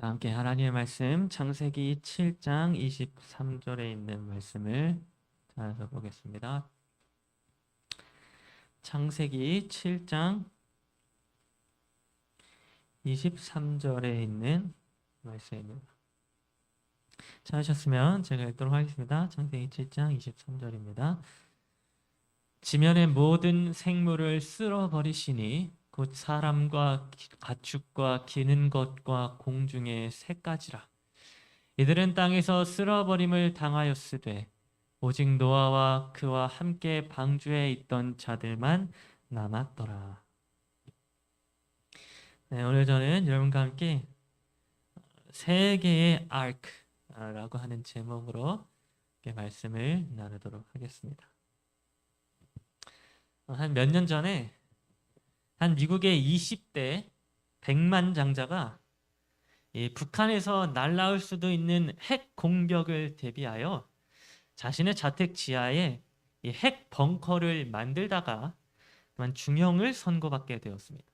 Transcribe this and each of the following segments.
함께 하나님의 말씀 창세기 7장 23절에 있는 말씀을 찾아서 보겠습니다. 창세기 7장 23절에 있는 말씀입니다. 찾으셨으면 제가 읽도록 하겠습니다. 창세기 7장 23절입니다. 지면의 모든 생물을 쓸어버리시니 곧 사람과 가축과 기는 것과 공중의 새까지라. 이들은 땅에서 쓸어버림을 당하였으되 오직 노아와 그와 함께 방주에 있던 자들만 남았더라. 네, 오늘 저는 여러분과 함께 세 개의 아크라고 하는 제목으로 말씀을 나누도록 하겠습니다. 한 몇 년 전에 한 미국의 20대 백만장자가 북한에서 날아올 수도 있는 핵 공격을 대비하여 자신의 자택 지하에 핵 벙커를 만들다가 그만 중형을 선고받게 되었습니다.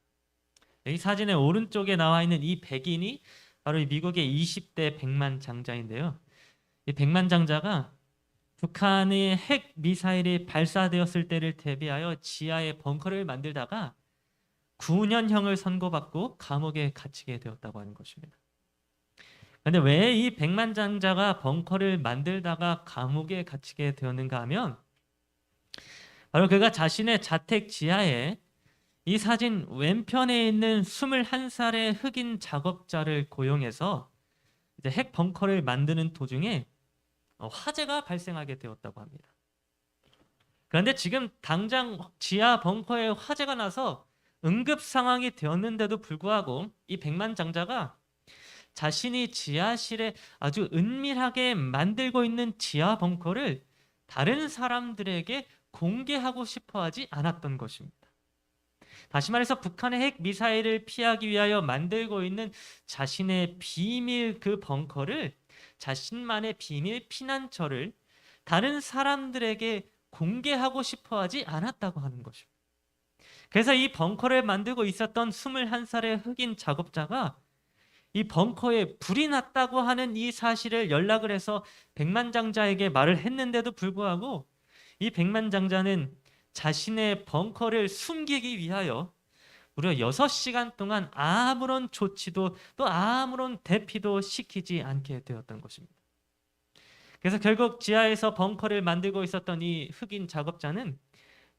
여기 사진의 오른쪽에 나와 있는 이 백인이 바로 이 미국의 20대 백만장자인데요. 이 백만장자가 북한의 핵 미사일이 발사되었을 때를 대비하여 지하에 벙커를 만들다가 9년형을 선고받고 감옥에 갇히게 되었다고 하는 것입니다. 그런데 왜 이 백만장자가 벙커를 만들다가 감옥에 갇히게 되었는가 하면 바로 그가 자신의 자택 지하에 이 사진 왼편에 있는 21살의 흑인 작업자를 고용해서 이제 핵 벙커를 만드는 도중에 화재가 발생하게 되었다고 합니다. 그런데 지금 당장 지하 벙커에 화재가 나서 응급 상황이 되었는데도 불구하고 이 백만장자가 자신이 지하실에 아주 은밀하게 만들고 있는 지하 벙커를 다른 사람들에게 공개하고 싶어 하지 않았던 것입니다. 다시 말해서 북한의 핵 미사일을 피하기 위하여 만들고 있는 자신의 비밀 그 벙커를, 자신만의 비밀 피난처를 다른 사람들에게 공개하고 싶어 하지 않았다고 하는 것입니다. 그래서 이 벙커를 만들고 있었던 21살의 흑인 작업자가 이 벙커에 불이 났다고 하는 이 사실을 연락을 해서 백만장자에게 말을 했는데도 불구하고 이 백만장자는 자신의 벙커를 숨기기 위하여 무려 6시간 동안 아무런 조치도 또 아무런 대피도 시키지 않게 되었던 것입니다. 그래서 결국 지하에서 벙커를 만들고 있었던 이 흑인 작업자는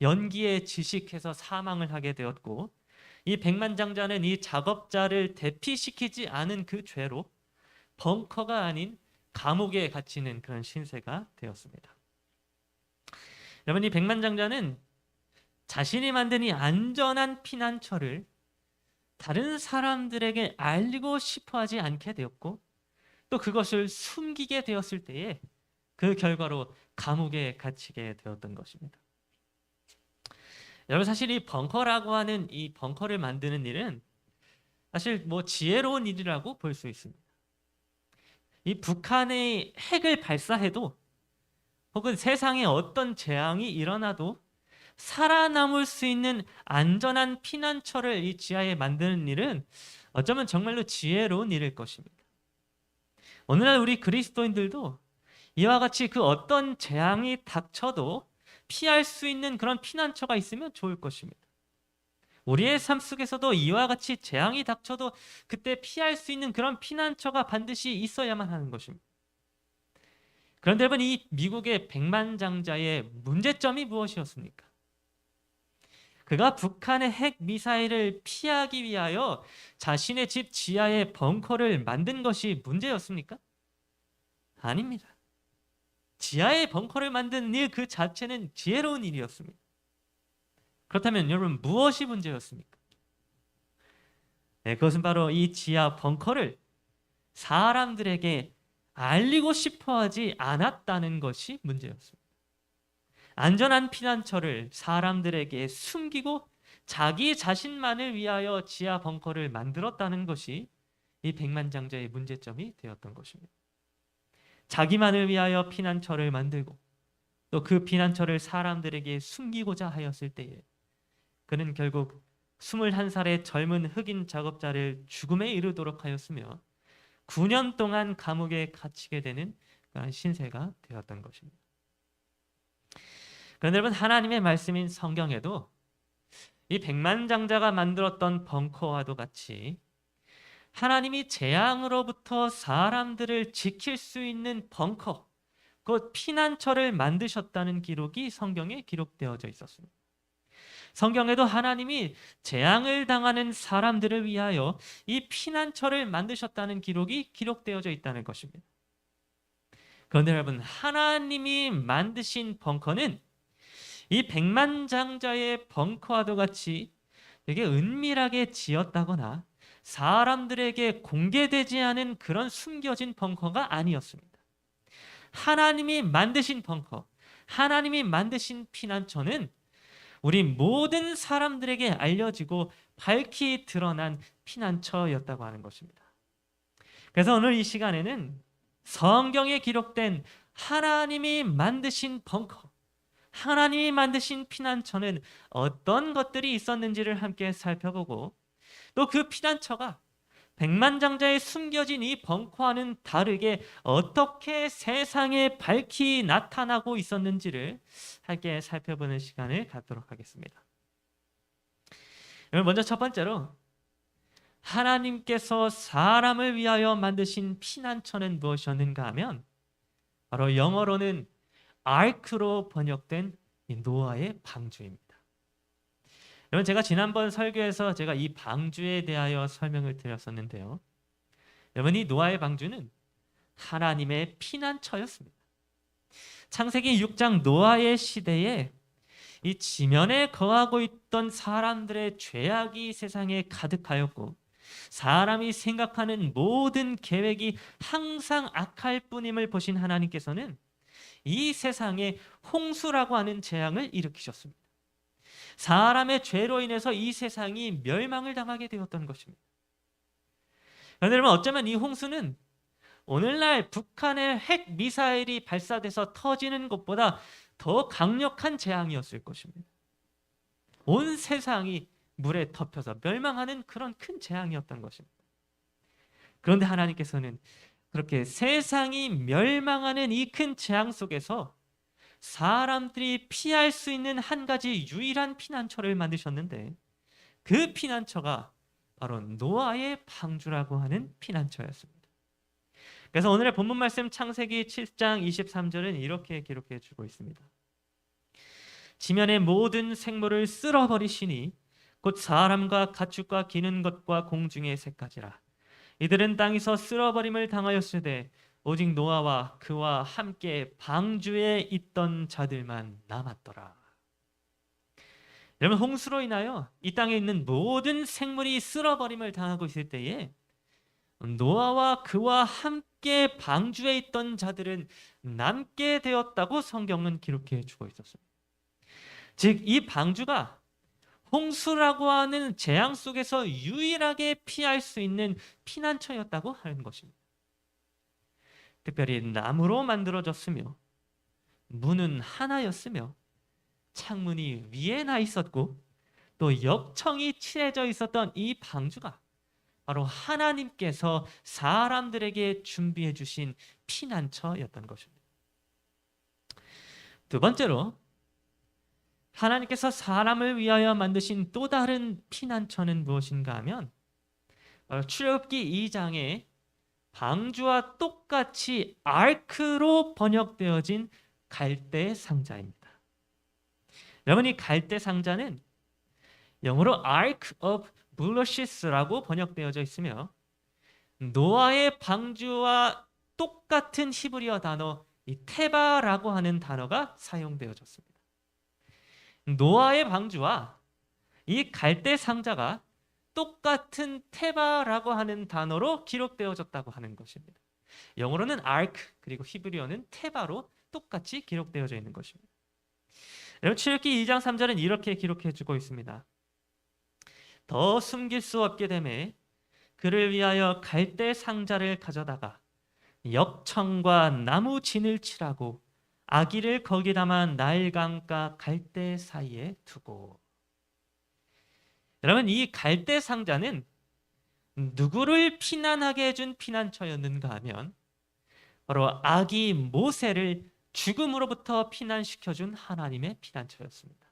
연기에 질식해서 사망을 하게 되었고, 이 백만장자는 이 작업자를 대피시키지 않은 그 죄로 벙커가 아닌 감옥에 갇히는 그런 신세가 되었습니다. 여러분, 이 백만장자는 자신이 만든 이 안전한 피난처를 다른 사람들에게 알리고 싶어 하지 않게 되었고, 또 그것을 숨기게 되었을 때에 그 결과로 감옥에 갇히게 되었던 것입니다. 여러분, 사실 이 벙커라고 하는 이 벙커를 만드는 일은 사실 뭐 지혜로운 일이라고 볼 수 있습니다. 이 북한의 핵을 발사해도 혹은 세상에 어떤 재앙이 일어나도 살아남을 수 있는 안전한 피난처를 이 지하에 만드는 일은 어쩌면 정말로 지혜로운 일일 것입니다. 오늘날 우리 그리스도인들도 이와 같이 그 어떤 재앙이 닥쳐도 피할 수 있는 그런 피난처가 있으면 좋을 것입니다. 우리의 삶 속에서도 이와 같이 재앙이 닥쳐도 그때 피할 수 있는 그런 피난처가 반드시 있어야만 하는 것입니다. 그런데 여러분, 이 미국의 백만장자의 문제점이 무엇이었습니까? 그가 북한의 핵 미사일을 피하기 위하여 자신의 집 지하에 벙커를 만든 것이 문제였습니까? 아닙니다. 지하에 벙커를 만든 일 그 자체는 지혜로운 일이었습니다. 그렇다면 여러분, 무엇이 문제였습니까? 네, 그것은 바로 이 지하 벙커를 사람들에게 알리고 싶어 하지 않았다는 것이 문제였습니다. 안전한 피난처를 사람들에게 숨기고 자기 자신만을 위하여 지하 벙커를 만들었다는 것이 이 백만장자의 문제점이 되었던 것입니다. 자기만을 위하여 피난처를 만들고 또 그 피난처를 사람들에게 숨기고자 하였을 때에 그는 결국 21살의 젊은 흑인 작업자를 죽음에 이르도록 하였으며 9년 동안 감옥에 갇히게 되는 그런 신세가 되었던 것입니다. 그런데 여러분, 하나님의 말씀인 성경에도 이 백만장자가 만들었던 벙커와도 같이 하나님이 재앙으로부터 사람들을 지킬 수 있는 벙커, 곧 피난처를 만드셨다는 기록이 성경에 기록되어져 있었습니다. 성경에도 하나님이 재앙을 당하는 사람들을 위하여 이 피난처를 만드셨다는 기록이 기록되어져 있다는 것입니다. 그런데 여러분, 하나님이 만드신 벙커는 이 백만장자의 벙커와도 같이 되게 은밀하게 지었다거나 사람들에게 공개되지 않은 그런 숨겨진 벙커가 아니었습니다. 하나님이 만드신 벙커, 하나님이 만드신 피난처는 우리 모든 사람들에게 알려지고 밝히 드러난 피난처였다고 하는 것입니다. 그래서 오늘 이 시간에는 성경에 기록된 하나님이 만드신 벙커, 하나님이 만드신 피난처는 어떤 것들이 있었는지를 함께 살펴보고, 또 그 피난처가 백만장자에 숨겨진 이 벙커와는 다르게 어떻게 세상에 밝히 나타나고 있었는지를 함께 살펴보는 시간을 갖도록 하겠습니다. 먼저 첫 번째로, 하나님께서 사람을 위하여 만드신 피난처는 무엇이었는가 하면 바로 영어로는 아크로 번역된 이 노아의 방주입니다. 여러분, 제가 지난번 설교에서 제가 이 방주에 대하여 설명을 드렸었는데요. 여러분, 이 노아의 방주는 하나님의 피난처였습니다. 창세기 6장 노아의 시대에 이 지면에 거하고 있던 사람들의 죄악이 세상에 가득하였고, 사람이 생각하는 모든 계획이 항상 악할 뿐임을 보신 하나님께서는 이 세상에 홍수라고 하는 재앙을 일으키셨습니다. 사람의 죄로 인해서 이 세상이 멸망을 당하게 되었던 것입니다. 그런데 여러분, 어쩌면 이 홍수는 오늘날 북한의 핵 미사일이 발사돼서 터지는 것보다 더 강력한 재앙이었을 것입니다. 온 세상이 물에 덮여서 멸망하는 그런 큰 재앙이었던 것입니다. 그런데 하나님께서는 그렇게 세상이 멸망하는 이 큰 재앙 속에서 사람들이 피할 수 있는 한 가지 유일한 피난처를 만드셨는데, 그 피난처가 바로 노아의 방주라고 하는 피난처였습니다. 그래서 오늘의 본문 말씀 창세기 7장 23절은 이렇게 기록해 주고 있습니다. 지면의 모든 생물을 쓸어버리시니 곧 사람과 가축과 기는 것과 공중의 새까지라. 이들은 땅에서 쓸어버림을 당하였으되 오직 노아와 그와 함께 방주에 있던 자들만 남았더라. 여러분, 홍수로 인하여 이 땅에 있는 모든 생물이 쓸어버림을 당하고 있을 때에 노아와 그와 함께 방주에 있던 자들은 남게 되었다고 성경은 기록해 주고 있었습니다. 즉, 이 방주가 홍수라고 하는 재앙 속에서 유일하게 피할 수 있는 피난처였다고 하는 것입니다. 특별히 나무로 만들어졌으며 문은 하나였으며 창문이 위에 나 있었고 또 역청이 칠해져 있었던 이 방주가 바로 하나님께서 사람들에게 준비해 주신 피난처였던 것입니다. 두 번째로, 하나님께서 사람을 위하여 만드신 또 다른 피난처는 무엇인가 하면 바로 출애굽기 2장에 방주와 똑같이 아크로 번역되어진 갈대 상자입니다. 여러분, 이 갈대 상자는 영어로 Ark of Bulrushis라고 번역되어져 있으며 노아의 방주와 똑같은 히브리어 단어 이 테바라고 하는 단어가 사용되어졌습니다. 노아의 방주와 이 갈대 상자가 똑같은 테바라고 하는 단어로 기록되어졌다고 하는 것입니다. 영어로는 ark, 그리고 히브리어는 테바로 똑같이 기록되어져 있는 것입니다. 여러분, 출애굽기 2장 3절은 이렇게 기록해 주고 있습니다. 더 숨길 수 없게 되매 그를 위하여 갈대 상자를 가져다가 역청과 나무 진을 칠하고 아기를 거기 담아 나일강가 갈대 사이에 두고. 여러분, 이 갈대 상자는 누구를 피난하게 해준 피난처였는가 하면 바로 아기 모세를 죽음으로부터 피난시켜준 하나님의 피난처였습니다.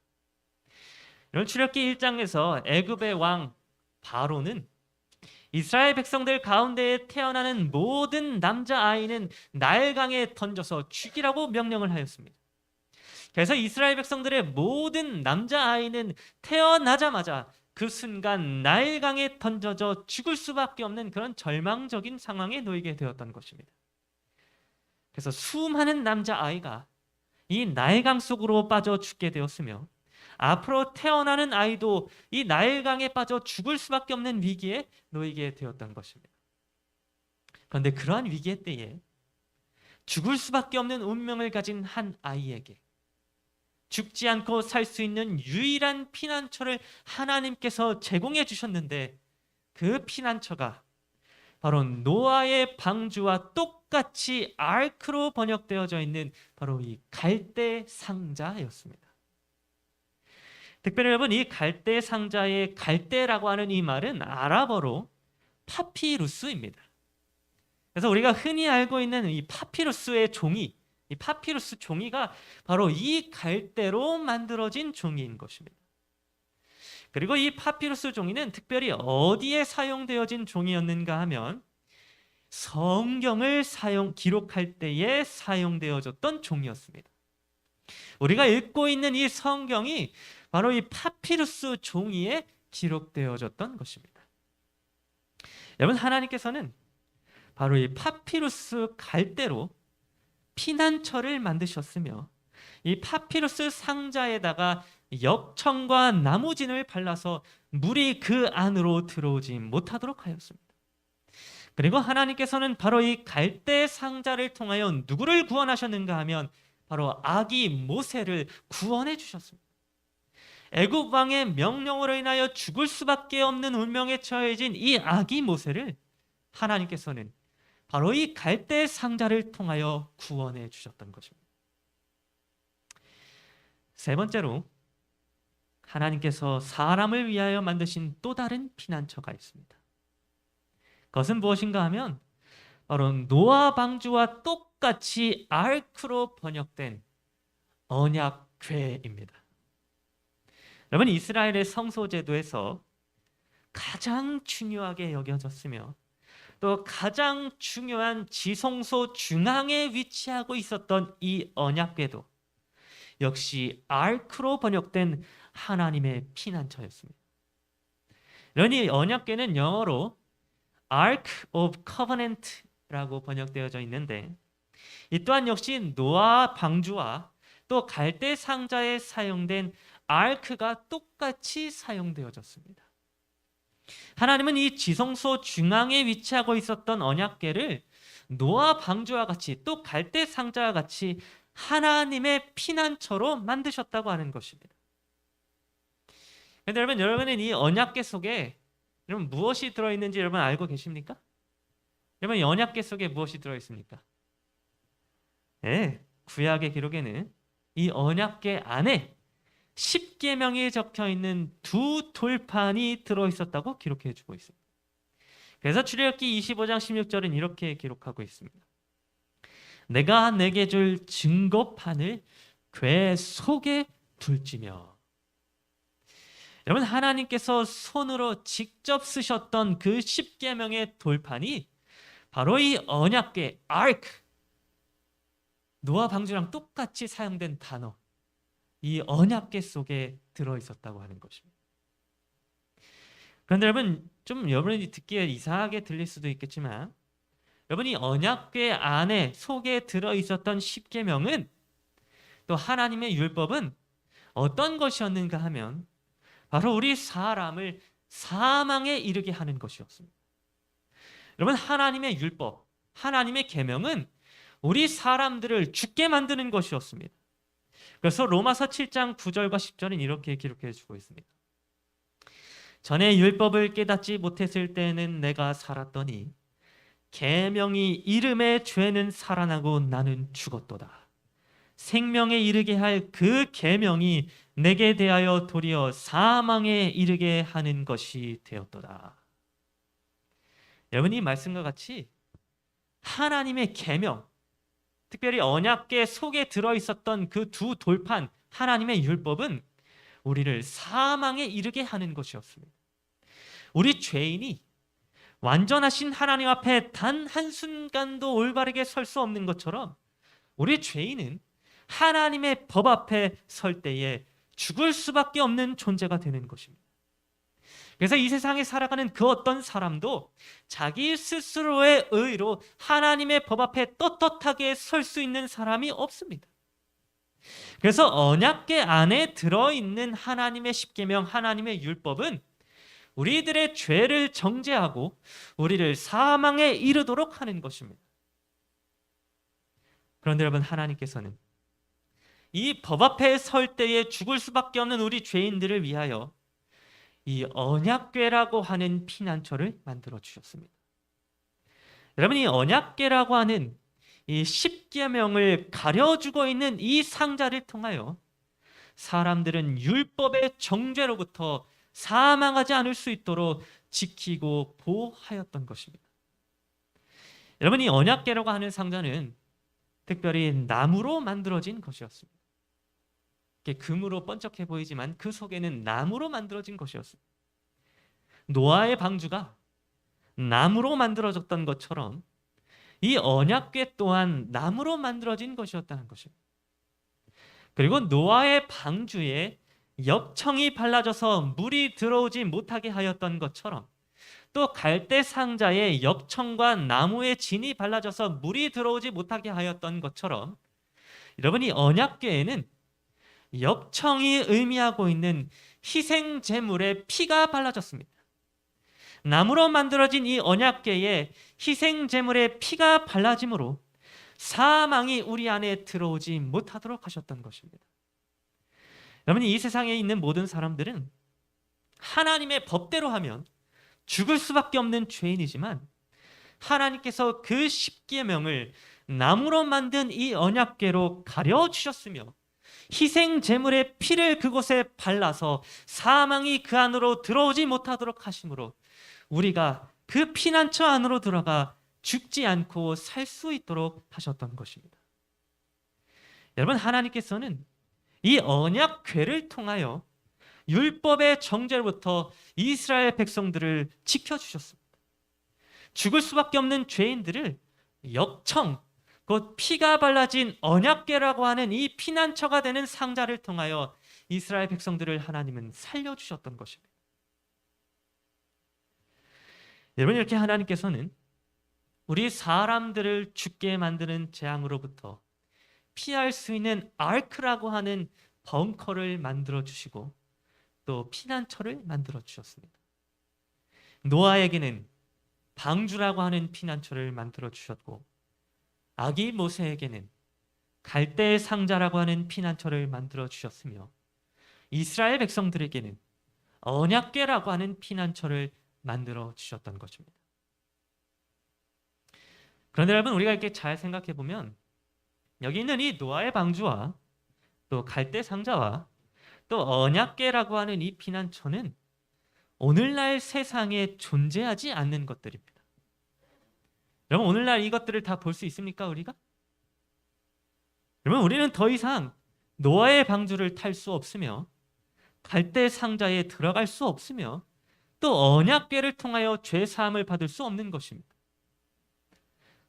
이런 출애굽기 1장에서 애굽의 왕 바로는 이스라엘 백성들 가운데에 태어나는 모든 남자아이는 나일강에 던져서 죽이라고 명령을 하였습니다. 그래서 이스라엘 백성들의 모든 남자아이는 태어나자마자 그 순간 나일강에 던져져 죽을 수밖에 없는 그런 절망적인 상황에 놓이게 되었던 것입니다. 그래서 수많은 남자아이가 이 나일강 속으로 빠져 죽게 되었으며 앞으로 태어나는 아이도 이 나일강에 빠져 죽을 수밖에 없는 위기에 놓이게 되었던 것입니다. 그런데 그러한 위기의 때에 죽을 수밖에 없는 운명을 가진 한 아이에게 죽지 않고 살 수 있는 유일한 피난처를 하나님께서 제공해 주셨는데 그 피난처가 바로 노아의 방주와 똑같이 아크로 번역되어져 있는 바로 이 갈대 상자였습니다. 특별히 여러분, 이 갈대 상자의 갈대라고 하는 이 말은 아랍어로 파피루스입니다. 그래서 우리가 흔히 알고 있는 이 파피루스의 종이, 이 파피루스 종이가 바로 이 갈대로 만들어진 종이인 것입니다. 그리고 이 파피루스 종이는 특별히 어디에 사용되어진 종이였는가 하면 성경을 기록할 때에 사용되어졌던 종이었습니다. 우리가 읽고 있는 이 성경이 바로 이 파피루스 종이에 기록되어졌던 것입니다. 여러분, 하나님께서는 바로 이 파피루스 갈대로 피난처를 만드셨으며 이 파피루스 상자에다가 역청과 나무진을 발라서 물이 그 안으로 들어오지 못하도록 하였습니다. 그리고 하나님께서는 바로 이 갈대 상자를 통하여 누구를 구원하셨는가 하면 바로 아기 모세를 구원해 주셨습니다. 애굽 왕의 명령으로 인하여 죽을 수밖에 없는 운명에 처해진 이 아기 모세를 하나님께서는 바로 이 갈대 상자를 통하여 구원해 주셨던 것입니다. 세 번째로 하나님께서 사람을 위하여 만드신 또 다른 피난처가 있습니다. 그것은 무엇인가 하면 바로 노아 방주와 똑같이 아크로 번역된 언약궤입니다. 여러분, 이스라엘의 성소제도에서 가장 중요하게 여겨졌으며 또 가장 중요한 지성소 중앙에 위치하고 있었던 이 언약궤도 역시 아크로 번역된 하나님의 피난처였습니다. 이 언약궤는 영어로 Ark of Covenant라고 번역되어져 있는데 이 또한 역시 노아 방주와 또 갈대 상자에 사용된 아크가 똑같이 사용되어졌습니다. 하나님은 이 지성소 중앙에 위치하고 있었던 언약궤를 노아 방주와 같이 또 갈대 상자와 같이 하나님의 피난처로 만드셨다고 하는 것입니다. 그런데 여러분은 이 언약궤 속에 여러분 무엇이 들어있는지 여러분 알고 계십니까? 여러분, 이 언약궤 속에 무엇이 들어있습니까? 네, 구약의 기록에는 이 언약궤 안에 십계명이 적혀 있는 두 돌판이 들어있었다고 기록해주고 있습니다. 그래서 출애굽기 25장 16절은 이렇게 기록하고 있습니다. 내가 내게 줄 증거판을 궤 속에 둘지며. 여러분, 하나님께서 손으로 직접 쓰셨던 그 십계명의 돌판이 바로 이 언약궤 아크, 노아 방주랑 똑같이 사용된 단어, 이 언약궤 속에 들어있었다고 하는 것입니다. 그런데 여러분, 좀 여러분이 듣기에 이상하게 들릴 수도 있겠지만 여러분이 언약궤 안에 속에 들어있었던 십계명은 또 하나님의 율법은 어떤 것이었는가 하면 바로 우리 사람을 사망에 이르게 하는 것이었습니다. 여러분, 하나님의 율법, 하나님의 계명은 우리 사람들을 죽게 만드는 것이었습니다. 그래서 로마서 7장 9절과 10절은 이렇게 기록해 주고 있습니다. 전에 율법을 깨닫지 못했을 때에는 내가 살았더니 계명이 이름에 죄는 살아나고 나는 죽었도다. 생명에 이르게 할 그 계명이 내게 대하여 도리어 사망에 이르게 하는 것이 되었도다. 여러분, 이 말씀과 같이 하나님의 계명, 특별히 언약궤 속에 들어있었던 그 두 돌판 하나님의 율법은 우리를 사망에 이르게 하는 것이었습니다. 우리 죄인이 완전하신 하나님 앞에 단 한순간도 올바르게 설 수 없는 것처럼 우리 죄인은 하나님의 법 앞에 설 때에 죽을 수밖에 없는 존재가 되는 것입니다. 그래서 이 세상에 살아가는 그 어떤 사람도 자기 스스로의 의로 하나님의 법 앞에 떳떳하게 설 수 있는 사람이 없습니다. 그래서 언약궤 안에 들어있는 하나님의 십계명, 하나님의 율법은 우리들의 죄를 정죄하고 우리를 사망에 이르도록 하는 것입니다. 그런데 여러분, 하나님께서는 이 법 앞에 설 때에 죽을 수밖에 없는 우리 죄인들을 위하여 이 언약궤라고 하는 피난처를 만들어 주셨습니다. 여러분, 이 언약궤라고 하는 이 십계명을 가려주고 있는 이 상자를 통하여 사람들은 율법의 정죄로부터 사망하지 않을 수 있도록 지키고 보호하였던 것입니다. 여러분, 이 언약궤라고 하는 상자는 특별히 나무로 만들어진 것이었습니다. 금으로 번쩍해 보이지만 그 속에는 나무로 만들어진 것이었습니다. 노아의 방주가 나무로 만들어졌던 것처럼 이 언약궤 또한 나무로 만들어진 것이었다는 것입니다. 그리고 노아의 방주에 엽청이 발라져서 물이 들어오지 못하게 하였던 것처럼 또 갈대 상자에 엽청과 나무의 진이 발라져서 물이 들어오지 못하게 하였던 것처럼 여러분, 이 언약궤에는 엽청이 의미하고 있는 희생 제물의 피가 발라졌습니다. 나무로 만들어진 이 언약궤에 희생 제물의 피가 발라짐으로 사망이 우리 안에 들어오지 못하도록 하셨던 것입니다. 여러분, 이 세상에 있는 모든 사람들은 하나님의 법대로 하면 죽을 수밖에 없는 죄인이지만 하나님께서 그 십계명을 나무로 만든 이 언약궤로 가려주셨으며 희생 제물의 피를 그곳에 발라서 사망이 그 안으로 들어오지 못하도록 하심으로 우리가 그 피난처 안으로 들어가 죽지 않고 살 수 있도록 하셨던 것입니다. 여러분, 하나님께서는 이 언약궤를 통하여 율법의 정죄로부터 이스라엘 백성들을 지켜주셨습니다. 죽을 수밖에 없는 죄인들을 엽청, 곧 피가 발라진 언약궤라고 하는 이 피난처가 되는 상자를 통하여 이스라엘 백성들을 하나님은 살려주셨던 것입니다. 여러분, 이렇게 하나님께서는 우리 사람들을 죽게 만드는 재앙으로부터 피할 수 있는 아크라고 하는 벙커를 만들어 주시고 또 피난처를 만들어 주셨습니다. 노아에게는 방주라고 하는 피난처를 만들어 주셨고 아기 모세에게는 갈대 상자라고 하는 피난처를 만들어 주셨으며 이스라엘 백성들에게는 언약궤라고 하는 피난처를 만들어 주셨던 것입니다. 그런데 여러분, 우리가 이렇게 잘 생각해 보면 여기 있는 이 노아의 방주와 또 갈대 상자와 또 언약궤라고 하는 이 피난처는 오늘날 세상에 존재하지 않는 것들입니다. 여러분, 오늘날 이것들을 다 볼 수 있습니까, 우리가? 여러분, 우리는 더 이상 노아의 방주를 탈 수 없으며 갈대 상자에 들어갈 수 없으며 또 언약궤를 통하여 죄 사함을 받을 수 없는 것입니다.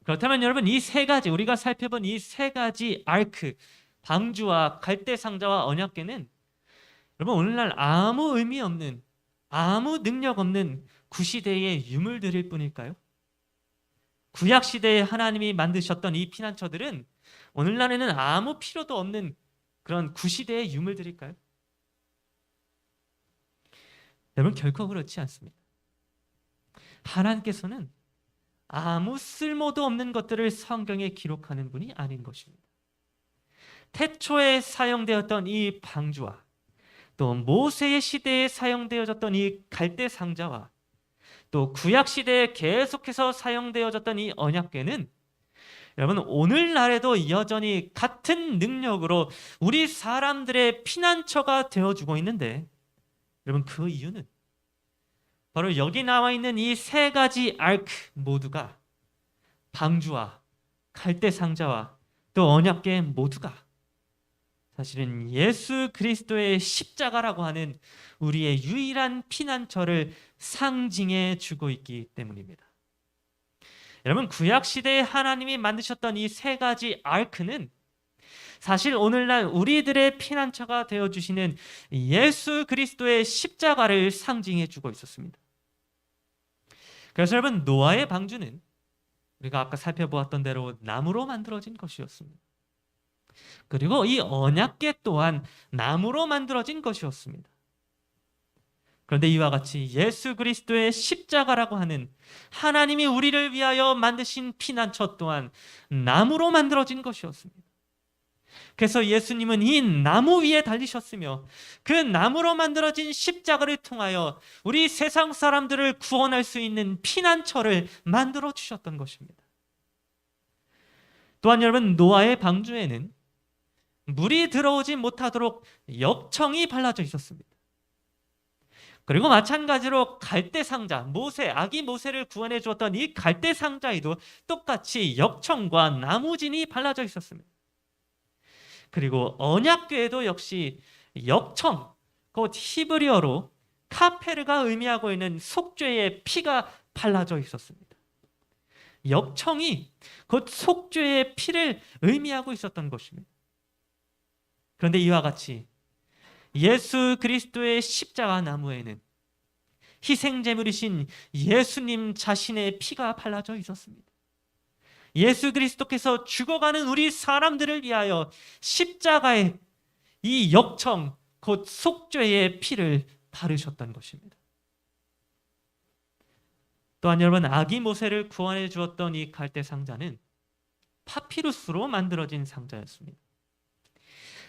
그렇다면 여러분, 이 세 가지, 우리가 살펴본 이 세 가지 아크, 방주와 갈대 상자와 언약궤는 여러분, 오늘날 아무 의미 없는, 아무 능력 없는 구시대의 유물들일 뿐일까요? 구약 시대에 하나님이 만드셨던 이 피난처들은 오늘날에는 아무 필요도 없는 그런 구시대의 유물들일까요? 여러분, 결코 그렇지 않습니다. 하나님께서는 아무 쓸모도 없는 것들을 성경에 기록하는 분이 아닌 것입니다. 태초에 사용되었던 이 방주와 또 모세의 시대에 사용되어졌던 이 갈대 상자와 또 구약 시대에 계속해서 사용되어졌던 이 언약궤는 여러분, 오늘날에도 여전히 같은 능력으로 우리 사람들의 피난처가 되어주고 있는데 여러분, 그 이유는 바로 여기 나와 있는 이 세 가지 아크 모두가 방주와 갈대 상자와 또 언약궤 모두가 사실은 예수 그리스도의 십자가라고 하는 우리의 유일한 피난처를 상징해 주고 있기 때문입니다. 여러분, 구약 시대에 하나님이 만드셨던 이 세 가지 아크는 사실 오늘날 우리들의 피난처가 되어 주시는 예수 그리스도의 십자가를 상징해 주고 있었습니다. 그래서 여러분, 노아의 방주는 우리가 아까 살펴보았던 대로 나무로 만들어진 것이었습니다. 그리고 이 언약궤 또한 나무로 만들어진 것이었습니다. 그런데 이와 같이 예수 그리스도의 십자가라고 하는 하나님이 우리를 위하여 만드신 피난처 또한 나무로 만들어진 것이었습니다. 그래서 예수님은 이 나무 위에 달리셨으며 그 나무로 만들어진 십자가를 통하여 우리 세상 사람들을 구원할 수 있는 피난처를 만들어 주셨던 것입니다. 또한 여러분, 노아의 방주에는 물이 들어오지 못하도록 역청이 발라져 있었습니다. 그리고 마찬가지로 갈대 상자, 모세, 아기 모세를 구원해 주었던 이 갈대 상자에도 똑같이 역청과 나무진이 발라져 있었습니다. 그리고 언약궤에도 역시 역청, 곧 히브리어로 카페르가 의미하고 있는 속죄의 피가 발라져 있었습니다. 역청이 곧 속죄의 피를 의미하고 있었던 것입니다. 그런데 이와 같이 예수 그리스도의 십자가 나무에는 희생제물이신 예수님 자신의 피가 발라져 있었습니다. 예수 그리스도께서 죽어가는 우리 사람들을 위하여 십자가에 이 역청, 곧 속죄의 피를 바르셨던 것입니다. 또한 여러분, 아기 모세를 구원해 주었던 이 갈대 상자는 파피루스로 만들어진 상자였습니다.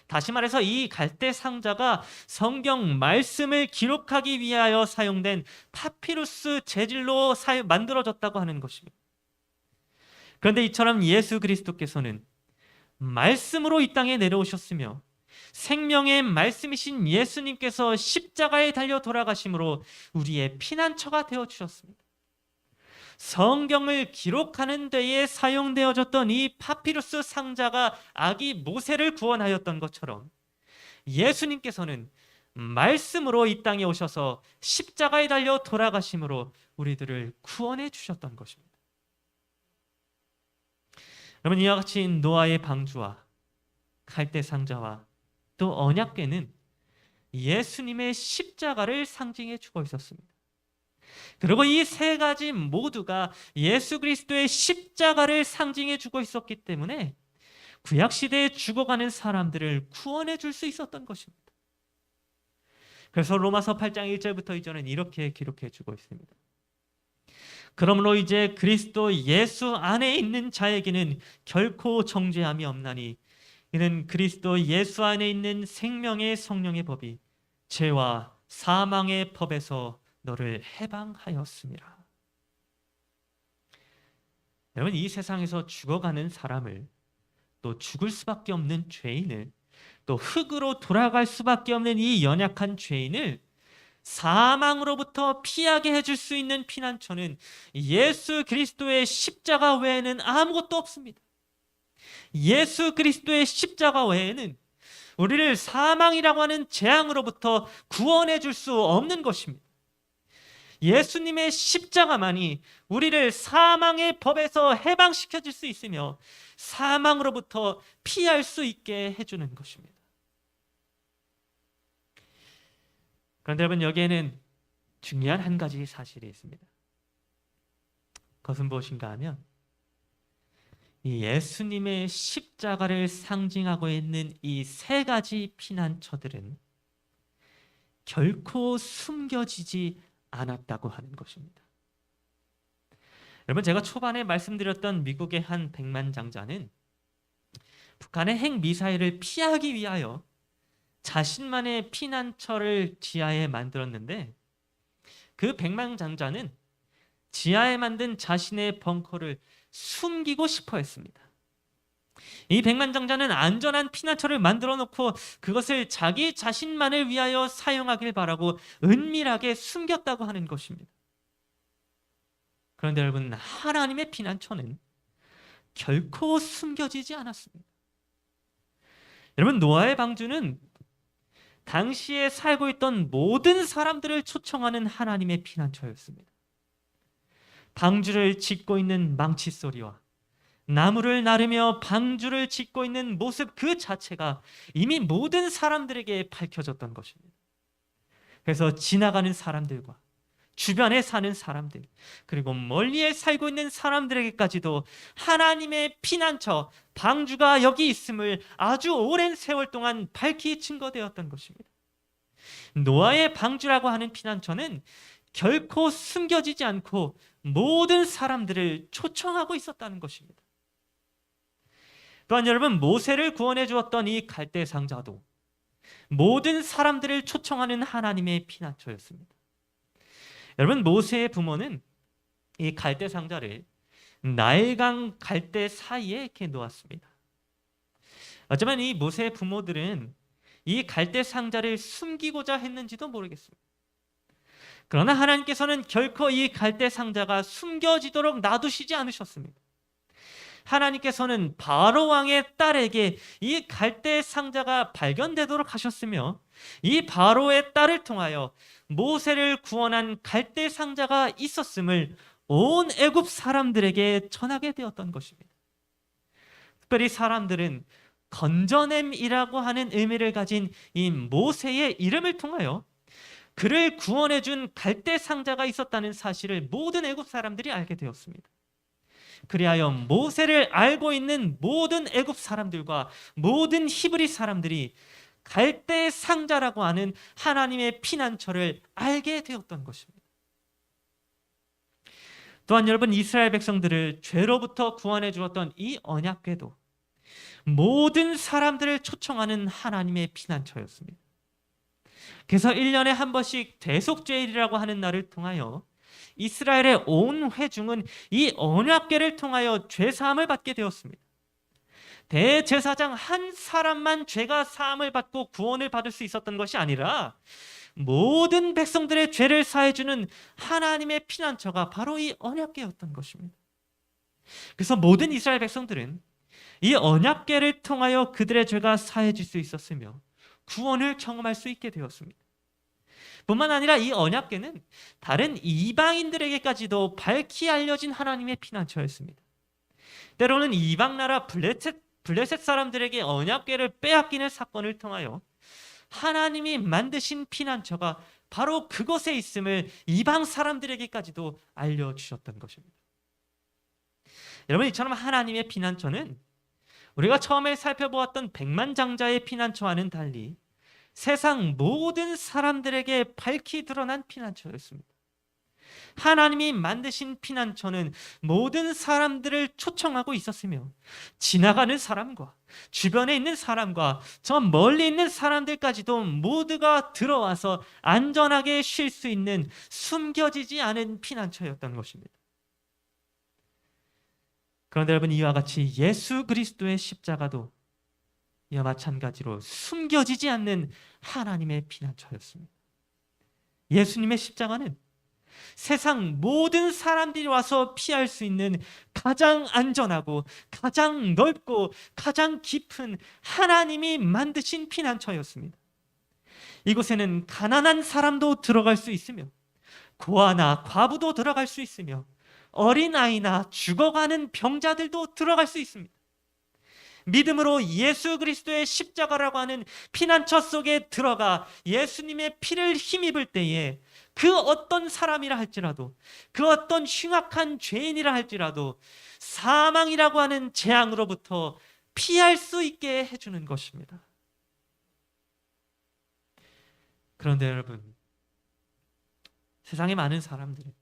다시 말해서 이 갈대 상자가 성경 말씀을 기록하기 위하여 사용된 파피루스 재질로 만들어졌다고 하는 것입니다. 그런데 이처럼 예수 그리스도께서는 말씀으로 이 땅에 내려오셨으며 생명의 말씀이신 예수님께서 십자가에 달려 돌아가심으로 우리의 피난처가 되어 주셨습니다. 성경을 기록하는 데에 사용되어졌던 이 파피루스 상자가 아기 모세를 구원하였던 것처럼 예수님께서는 말씀으로 이 땅에 오셔서 십자가에 달려 돌아가심으로 우리들을 구원해 주셨던 것입니다. 여러분, 이와 같이 노아의 방주와 갈대 상자와 또 언약궤는 예수님의 십자가를 상징해 주고 있었습니다. 그리고 이 세 가지 모두가 예수 그리스도의 십자가를 상징해 주고 있었기 때문에 구약 시대에 죽어가는 사람들을 구원해 줄 수 있었던 것입니다. 그래서 로마서 8장 1절부터 2절은 이렇게 기록해 주고 있습니다. 그러므로 이제 그리스도 예수 안에 있는 자에게는 결코 정죄함이 없나니 이는 그리스도 예수 안에 있는 생명의 성령의 법이 죄와 사망의 법에서 너를 해방하였습니다. 여러분, 이 세상에서 죽어가는 사람을, 또 죽을 수밖에 없는 죄인을, 또 흙으로 돌아갈 수밖에 없는 이 연약한 죄인을 사망으로부터 피하게 해줄 수 있는 피난처는 예수 그리스도의 십자가 외에는 아무것도 없습니다. 예수 그리스도의 십자가 외에는 우리를 사망이라고 하는 재앙으로부터 구원해 줄 수 없는 것입니다. 예수님의 십자가만이 우리를 사망의 법에서 해방시켜 줄 수 있으며 사망으로부터 피할 수 있게 해주는 것입니다. 그런데 여러분, 여기에는 중요한 한 가지 사실이 있습니다. 그것은 무엇인가 하면 이 예수님의 십자가를 상징하고 있는 이 세 가지 피난처들은 결코 숨겨지지 않았다고 하는 것입니다. 여러분, 제가 초반에 말씀드렸던 미국의 한 백만장자는 북한의 핵미사일을 피하기 위하여 자신만의 피난처를 지하에 만들었는데 그 백만장자는 지하에 만든 자신의 벙커를 숨기고 싶어 했습니다. 이 백만장자는 안전한 피난처를 만들어 놓고 그것을 자기 자신만을 위하여 사용하길 바라고 은밀하게 숨겼다고 하는 것입니다. 그런데 여러분, 하나님의 피난처는 결코 숨겨지지 않았습니다. 여러분, 노아의 방주는 당시에 살고 있던 모든 사람들을 초청하는 하나님의 피난처였습니다. 방주를 짓고 있는 망치 소리와 나무를 나르며 방주를 짓고 있는 모습 그 자체가 이미 모든 사람들에게 밝혀졌던 것입니다. 그래서 지나가는 사람들과 주변에 사는 사람들, 그리고 멀리에 살고 있는 사람들에게까지도 하나님의 피난처, 방주가 여기 있음을 아주 오랜 세월 동안 밝히 증거되었던 것입니다. 노아의 방주라고 하는 피난처는 결코 숨겨지지 않고 모든 사람들을 초청하고 있었다는 것입니다. 또한 여러분, 모세를 구원해 주었던 이 갈대 상자도 모든 사람들을 초청하는 하나님의 피난처였습니다. 여러분, 모세의 부모는 이 갈대 상자를 나일강 갈대 사이에 이렇게 놓았습니다. 어쩌면 이 모세의 부모들은 이 갈대 상자를 숨기고자 했는지도 모르겠습니다. 그러나 하나님께서는 결코 이 갈대 상자가 숨겨지도록 놔두시지 않으셨습니다. 하나님께서는 바로 왕의 딸에게 이 갈대 상자가 발견되도록 하셨으며, 이 바로의 딸을 통하여 모세를 구원한 갈대 상자가 있었음을 온 애굽 사람들에게 전하게 되었던 것입니다. 특별히 사람들은 건져냄이라고 하는 의미를 가진 이 모세의 이름을 통하여 그를 구원해 준 갈대 상자가 있었다는 사실을 모든 애굽 사람들이 알게 되었습니다. 그리하여 모세를 알고 있는 모든 애굽 사람들과 모든 히브리 사람들이 갈대 상자라고 하는 하나님의 피난처를 알게 되었던 것입니다. 또한 여러분, 이스라엘 백성들을 죄로부터 구원해 주었던 이 언약궤도 모든 사람들을 초청하는 하나님의 피난처였습니다. 그래서 1년에 한 번씩 대속죄일이라고 하는 날을 통하여 이스라엘의 온 회중은 이 언약궤를 통하여 죄사함을 받게 되었습니다. 대제사장 한 사람만 죄가 사함을 받고 구원을 받을 수 있었던 것이 아니라 모든 백성들의 죄를 사해주는 하나님의 피난처가 바로 이 언약궤였던 것입니다. 그래서 모든 이스라엘 백성들은 이 언약궤를 통하여 그들의 죄가 사해질 수 있었으며 구원을 경험할 수 있게 되었습니다. 뿐만 아니라 이 언약궤는 다른 이방인들에게까지도 밝히 알려진 하나님의 피난처였습니다. 때로는 이방 나라 블레셋 사람들에게 언약궤를 빼앗기는 사건을 통하여 하나님이 만드신 피난처가 바로 그곳에 있음을 이방 사람들에게까지도 알려주셨던 것입니다. 여러분, 이처럼 하나님의 피난처는 우리가 처음에 살펴보았던 백만장자의 피난처와는 달리 세상 모든 사람들에게 밝히 드러난 피난처였습니다. 하나님이 만드신 피난처는 모든 사람들을 초청하고 있었으며 지나가는 사람과 주변에 있는 사람과 저 멀리 있는 사람들까지도 모두가 들어와서 안전하게 쉴 수 있는 숨겨지지 않은 피난처였던 것입니다. 그런데 여러분, 이와 같이 예수 그리스도의 십자가도 이와 마찬가지로 숨겨지지 않는 하나님의 피난처였습니다. 예수님의 십자가는 세상 모든 사람들이 와서 피할 수 있는 가장 안전하고 가장 넓고 가장 깊은 하나님이 만드신 피난처였습니다. 이곳에는 가난한 사람도 들어갈 수 있으며 고아나 과부도 들어갈 수 있으며 어린아이나 죽어가는 병자들도 들어갈 수 있습니다. 믿음으로 예수 그리스도의 십자가라고 하는 피난처 속에 들어가 예수님의 피를 힘입을 때에 그 어떤 사람이라 할지라도, 그 어떤 흉악한 죄인이라 할지라도 사망이라고 하는 재앙으로부터 피할 수 있게 해주는 것입니다. 그런데 여러분, 세상의 많은 사람들은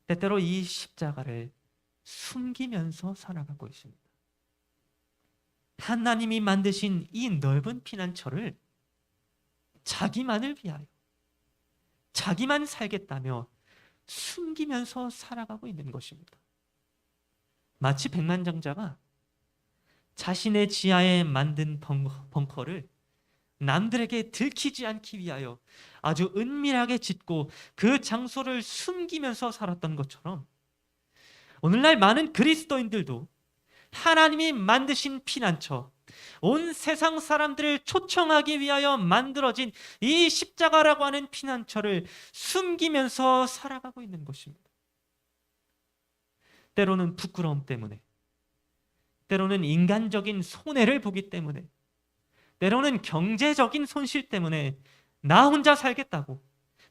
때때로 이 십자가를 숨기면서 살아가고 있습니다. 하나님이 만드신 이 넓은 피난처를 자기만을 위하여 자기만 살겠다며 숨기면서 살아가고 있는 것입니다. 마치 백만장자가 자신의 지하에 만든 벙커를 남들에게 들키지 않기 위하여 아주 은밀하게 짓고 그 장소를 숨기면서 살았던 것처럼 오늘날 많은 그리스도인들도 하나님이 만드신 피난처, 온 세상 사람들을 초청하기 위하여 만들어진 이 십자가라고 하는 피난처를 숨기면서 살아가고 있는 것입니다. 때로는 부끄러움 때문에, 때로는 인간적인 손해를 보기 때문에, 때로는 경제적인 손실 때문에 나 혼자 살겠다고,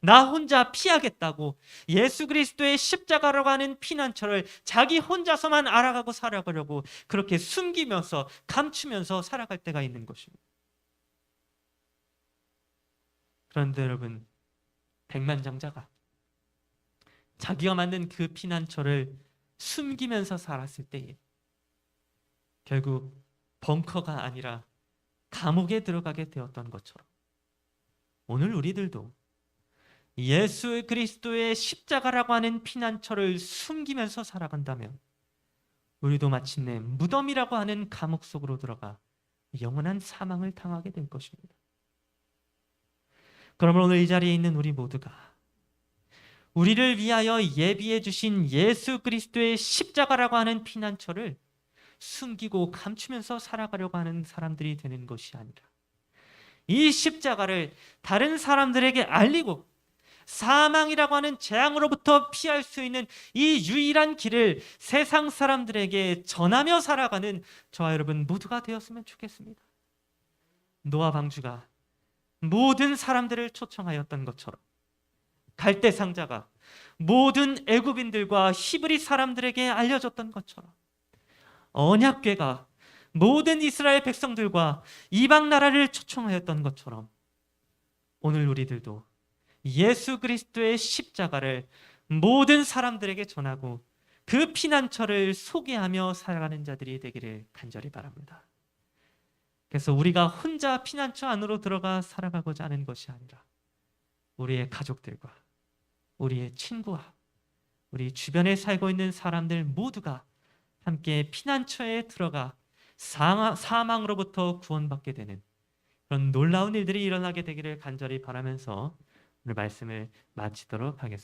나 혼자 피하겠다고 예수 그리스도의 십자가라고 하는 피난처를 자기 혼자서만 알아가고 살아가려고 그렇게 숨기면서 감추면서 살아갈 때가 있는 것입니다. 그런데 여러분, 백만장자가 자기가 만든 그 피난처를 숨기면서 살았을 때에 결국 벙커가 아니라 감옥에 들어가게 되었던 것처럼 오늘 우리들도 예수 그리스도의 십자가라고 하는 피난처를 숨기면서 살아간다면 우리도 마침내 무덤이라고 하는 감옥 속으로 들어가 영원한 사망을 당하게 될 것입니다. 그러므로 오늘 이 자리에 있는 우리 모두가 우리를 위하여 예비해 주신 예수 그리스도의 십자가라고 하는 피난처를 숨기고 감추면서 살아가려고 하는 사람들이 되는 것이 아니라 이 십자가를 다른 사람들에게 알리고 사망이라고 하는 재앙으로부터 피할 수 있는 이 유일한 길을 세상 사람들에게 전하며 살아가는 저와 여러분 모두가 되었으면 좋겠습니다. 노아 방주가 모든 사람들을 초청하였던 것처럼 갈대 상자가 모든 애굽인들과 히브리 사람들에게 알려졌던 것처럼 언약궤가 모든 이스라엘 백성들과 이방 나라를 초청하였던 것처럼 오늘 우리들도 예수 그리스도의 십자가를 모든 사람들에게 전하고 그 피난처를 소개하며 살아가는 자들이 되기를 간절히 바랍니다. 그래서 우리가 혼자 피난처 안으로 들어가 살아가고자 하는 것이 아니라 우리의 가족들과 우리의 친구와 우리 주변에 살고 있는 사람들 모두가 함께 피난처에 들어가 사망으로부터 구원받게 되는 그런 놀라운 일들이 일어나게 되기를 간절히 바라면서 오늘 말씀을 마치도록 하겠습니다.